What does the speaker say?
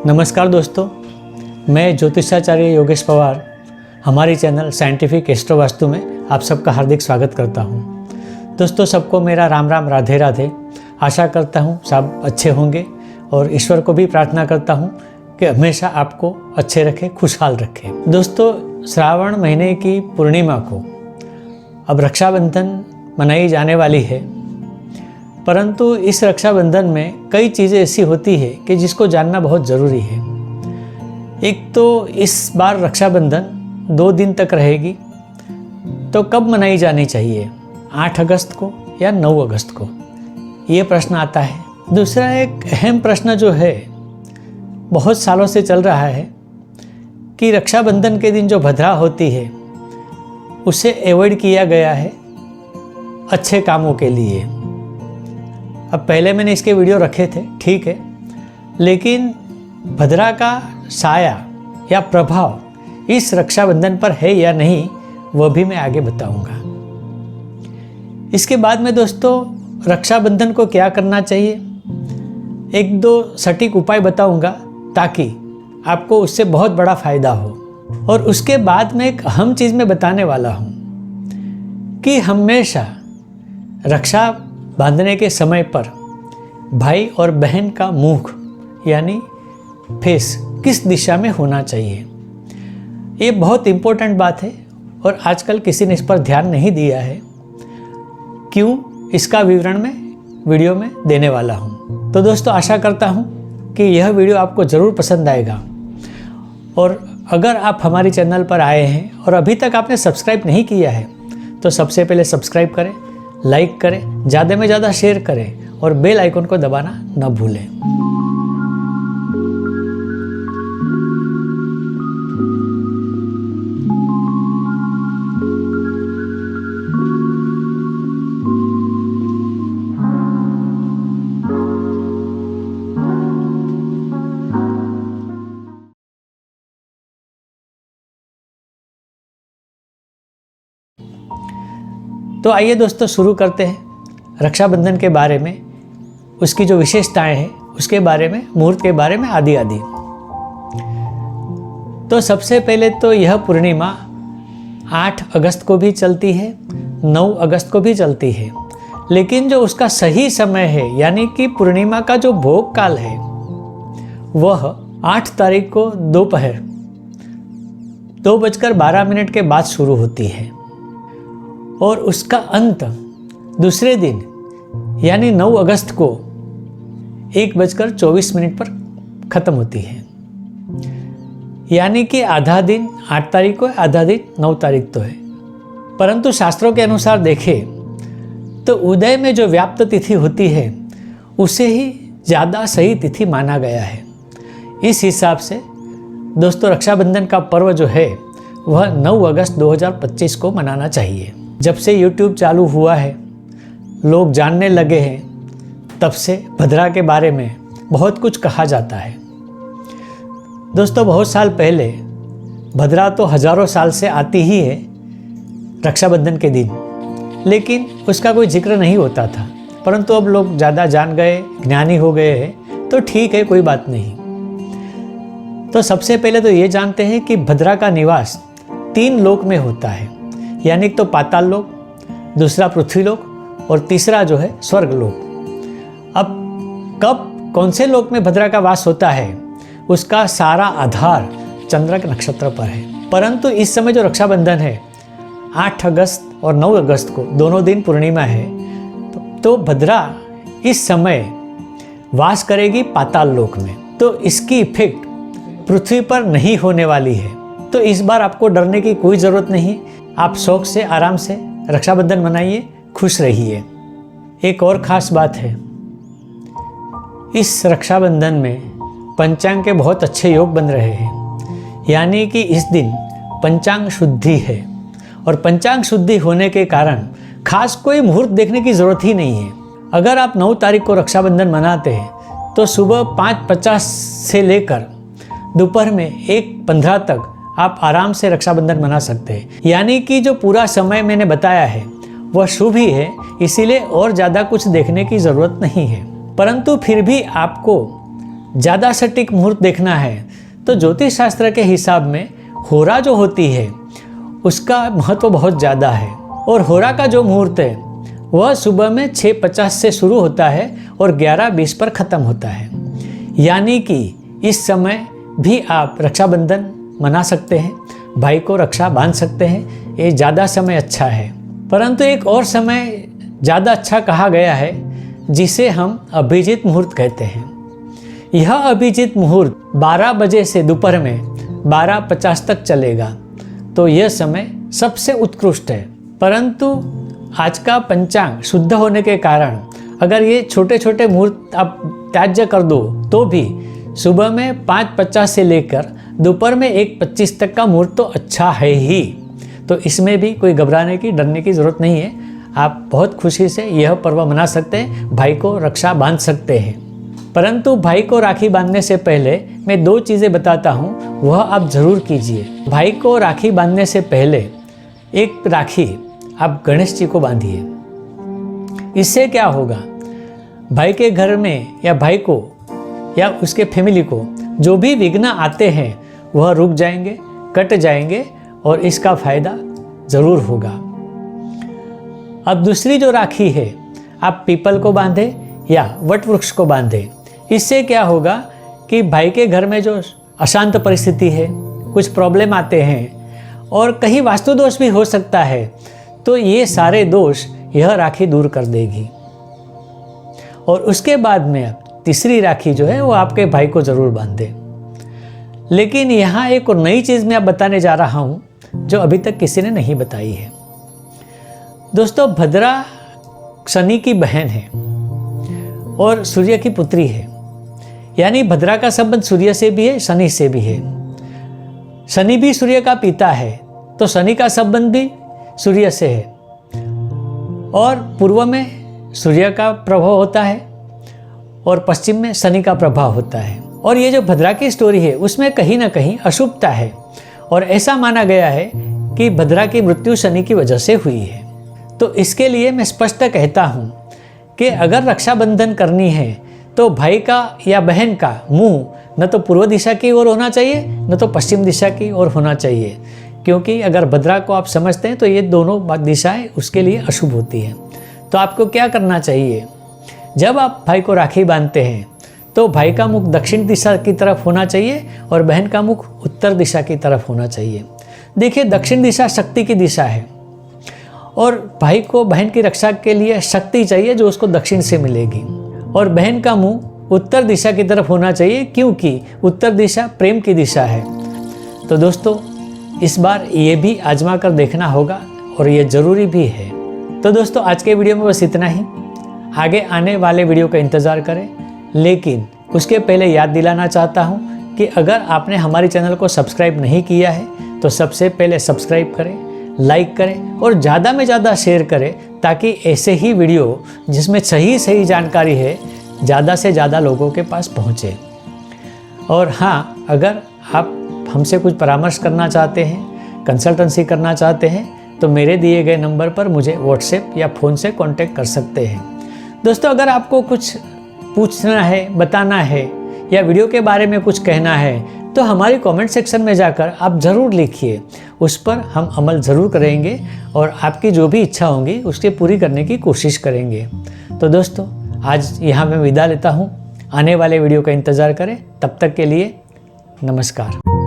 नमस्कार दोस्तों, मैं ज्योतिषाचार्य योगेश पवार हमारी चैनल साइंटिफिक एस्ट्रो वास्तु में आप सबका हार्दिक स्वागत करता हूं। दोस्तों, सबको मेरा राम राम, राधे राधे। आशा करता हूं सब अच्छे होंगे और ईश्वर को भी प्रार्थना करता हूं कि हमेशा आपको अच्छे रखे, खुशहाल रखे। दोस्तों, श्रावण महीने की पूर्णिमा को अब रक्षाबंधन मनाई जाने वाली है, परंतु इस रक्षाबंधन में कई चीज़ें ऐसी होती है कि जिसको जानना बहुत ज़रूरी है। एक तो इस बार रक्षाबंधन 2 दिन तक रहेगी, तो कब मनाई जानी चाहिए, 8 अगस्त को या 9 अगस्त को, ये प्रश्न आता है। दूसरा एक अहम प्रश्न जो है, बहुत सालों से चल रहा है कि रक्षाबंधन के दिन जो भद्रा होती है उसे अवॉइड किया गया है अच्छे कामों के लिए। अब पहले मैंने इसके वीडियो रखे थे, ठीक है, लेकिन भद्रा का साया या प्रभाव इस रक्षाबंधन पर है या नहीं, वह भी मैं आगे बताऊंगा। इसके बाद में दोस्तों, रक्षाबंधन को क्या करना चाहिए, 1-2 सटीक उपाय बताऊंगा ताकि आपको उससे बहुत बड़ा फायदा हो। और उसके बाद में एक अहम चीज़ मैं बताने वाला हूं कि हमेशा रक्षा बांधने के समय पर भाई और बहन का मुख यानी फेस किस दिशा में होना चाहिए, ये बहुत इम्पोर्टेंट बात है और आजकल किसी ने इस पर ध्यान नहीं दिया है। क्यों, इसका विवरण मैं वीडियो में देने वाला हूँ। तो दोस्तों, आशा करता हूँ कि यह वीडियो आपको ज़रूर पसंद आएगा। और अगर आप हमारी चैनल पर आए हैं और अभी तक आपने सब्सक्राइब नहीं किया है, तो सबसे पहले सब्सक्राइब करें, लाइक करें, ज़्यादा में ज़्यादा शेयर करें और बेल आइकन को दबाना न भूलें। तो आइए दोस्तों, शुरू करते हैं रक्षाबंधन के बारे में, उसकी जो विशेषताएं हैं उसके बारे में, मुहूर्त के बारे में, आदि आदि। तो सबसे पहले तो यह पूर्णिमा 8 अगस्त को भी चलती है, 9 अगस्त को भी चलती है, लेकिन जो उसका सही समय है यानी कि पूर्णिमा का जो भोग काल है वह 8 तारीख को दोपहर 2:12 के बाद शुरू होती है और उसका अंत दूसरे दिन यानी 9 अगस्त को 1:24 पर ख़त्म होती है। यानी कि आधा दिन 8 तारीख को है, आधा दिन 9 तारीख तो है। परंतु शास्त्रों के अनुसार देखें तो उदय में जो व्याप्त तिथि होती है उसे ही ज़्यादा सही तिथि माना गया है। इस हिसाब से दोस्तों, रक्षाबंधन का पर्व जो है वह 9 अगस्त 2025 को मनाना चाहिए। जब से YouTube चालू हुआ है, लोग जानने लगे हैं, तब से भद्रा के बारे में बहुत कुछ कहा जाता है। दोस्तों, बहुत साल पहले भद्रा तो हजारों साल से आती ही है रक्षाबंधन के दिन, लेकिन उसका कोई जिक्र नहीं होता था। परंतु अब लोग ज़्यादा जान गए, ज्ञानी हो गए हैं, तो ठीक है, कोई बात नहीं। तो सबसे पहले तो ये जानते हैं कि भद्रा का निवास 3 लोक में होता है, यानी तो पाताल लोक, दूसरा पृथ्वी लोक और तीसरा जो है स्वर्ग लोक। अब कब कौन से लोक में भद्रा का वास होता है, उसका सारा आधार चंद्रक नक्षत्र पर है। परंतु इस समय जो रक्षाबंधन है 8 अगस्त और 9 अगस्त को दोनों दिन पूर्णिमा है, तो भद्रा इस समय वास करेगी पाताल लोक में, तो इसकी इफेक्ट पृथ्वी पर नहीं होने वाली है। तो इस बार आपको डरने की कोई ज़रूरत नहीं, आप शौक से आराम से रक्षाबंधन मनाइए, खुश रहिए। एक और ख़ास बात है, इस रक्षाबंधन में पंचांग के बहुत अच्छे योग बन रहे हैं, यानी कि इस दिन पंचांग शुद्धि है और पंचांग शुद्धि होने के कारण खास कोई मुहूर्त देखने की ज़रूरत ही नहीं है। अगर आप 9 तारीख को रक्षाबंधन मनाते हैं तो सुबह 5:50 से लेकर दोपहर में 1:15 तक आप आराम से रक्षाबंधन मना सकते हैं। यानी कि जो पूरा समय मैंने बताया है वह शुभ ही है, इसीलिए और ज़्यादा कुछ देखने की ज़रूरत नहीं है। परंतु फिर भी आपको ज़्यादा सटीक मुहूर्त देखना है तो ज्योतिष शास्त्र के हिसाब में होरा जो होती है उसका महत्व बहुत ज़्यादा है। और होरा का जो मुहूर्त है वह सुबह में 6:50 से शुरू होता है और 11:20 पर ख़त्म होता है। यानी कि इस समय भी आप रक्षाबंधन मना सकते हैं, भाई को रक्षा बांध सकते हैं, ये ज़्यादा समय अच्छा है। परंतु एक और समय ज़्यादा अच्छा कहा गया है जिसे हम अभिजीत मुहूर्त कहते हैं। यह अभिजीत मुहूर्त 12 बजे से दोपहर में 12:50 तक चलेगा, तो यह समय सबसे उत्कृष्ट है। परंतु आज का पंचांग शुद्ध होने के कारण अगर ये छोटे छोटे मुहूर्त आप त्याज्य कर दो तो भी सुबह में 5:50 से लेकर दोपहर में 1:25 तक का मुहूर्त तो अच्छा है ही। तो इसमें भी कोई घबराने की, डरने की ज़रूरत नहीं है। आप बहुत खुशी से यह पर्व मना सकते हैं, भाई को रक्षा बांध सकते हैं। परंतु भाई को राखी बांधने से पहले मैं 2 चीज़ें बताता हूँ, वह आप ज़रूर कीजिए। भाई को राखी बांधने से पहले एक राखी आप गणेश जी को बांधिए। इससे क्या होगा, भाई के घर में या भाई को या उसके फैमिली को जो भी विघ्न आते हैं वह रुक जाएंगे, कट जाएंगे और इसका फायदा ज़रूर होगा। अब दूसरी जो राखी है आप पीपल को बांधे या वट वृक्ष को बांधे। इससे क्या होगा कि भाई के घर में जो अशांत परिस्थिति है, कुछ प्रॉब्लम आते हैं और कहीं वास्तु दोष भी हो सकता है, तो ये सारे दोष यह राखी दूर कर देगी। और उसके बाद में अब तीसरी राखी जो है वो आपके भाई को ज़रूर बांधे। लेकिन यहाँ एक और नई चीज़ मैं अब बताने जा रहा हूँ जो अभी तक किसी ने नहीं बताई है। दोस्तों, भद्रा शनि की बहन है और सूर्य की पुत्री है। यानी भद्रा का संबंध सूर्य से भी है, शनि से भी है। शनि भी सूर्य का पिता है, तो शनि का संबंध भी सूर्य से है। और पूर्व में सूर्य का प्रभाव होता है और पश्चिम में शनि का प्रभाव होता है। और ये जो भद्रा की स्टोरी है उसमें कहीं ना कहीं अशुभता है और ऐसा माना गया है कि भद्रा की मृत्यु शनि की वजह से हुई है। तो इसके लिए मैं स्पष्ट कहता हूँ कि अगर रक्षाबंधन करनी है तो भाई का या बहन का मुंह न तो पूर्व दिशा की ओर होना चाहिए न तो पश्चिम दिशा की ओर होना चाहिए, क्योंकि अगर भद्रा को आप समझते हैं तो ये दोनों दिशाएं उसके लिए अशुभ होती हैं। तो आपको क्या करना चाहिए, जब आप भाई को राखी बांधते हैं तो भाई का मुख दक्षिण दिशा की तरफ होना चाहिए और बहन का मुख उत्तर दिशा की तरफ होना चाहिए। देखिए, दक्षिण दिशा शक्ति की दिशा है और भाई को बहन की रक्षा के लिए शक्ति चाहिए जो उसको दक्षिण से मिलेगी। और बहन का मुंह उत्तर दिशा की तरफ होना चाहिए क्योंकि उत्तर दिशा प्रेम की दिशा है। तो दोस्तों, इस बार ये भी आजमा कर देखना होगा और ये ज़रूरी भी है। तो दोस्तों, आज के वीडियो में बस इतना ही। आगे आने वाले वीडियो का इंतज़ार करें, लेकिन उसके पहले याद दिलाना चाहता हूँ कि अगर आपने हमारे चैनल को सब्सक्राइब नहीं किया है तो सबसे पहले सब्सक्राइब करें, लाइक करें और ज़्यादा में ज़्यादा शेयर करें, ताकि ऐसे ही वीडियो जिसमें सही जानकारी है ज़्यादा से ज़्यादा लोगों के पास पहुँचे। और हाँ, अगर आप हमसे कुछ परामर्श करना चाहते हैं, कंसल्टेंसी करना चाहते हैं, तो मेरे दिए गए नंबर पर मुझे व्हाट्सएप या फ़ोन से कांटेक्ट कर सकते हैं। दोस्तों, अगर आपको कुछ पूछना है, बताना है या वीडियो के बारे में कुछ कहना है तो हमारे कमेंट सेक्शन में जाकर आप ज़रूर लिखिए, उस पर हम अमल ज़रूर करेंगे और आपकी जो भी इच्छा होगी उसकी पूरी करने की कोशिश करेंगे। तो दोस्तों, आज यहाँ मैं विदा लेता हूँ। आने वाले वीडियो का इंतज़ार करें। तब तक के लिए नमस्कार।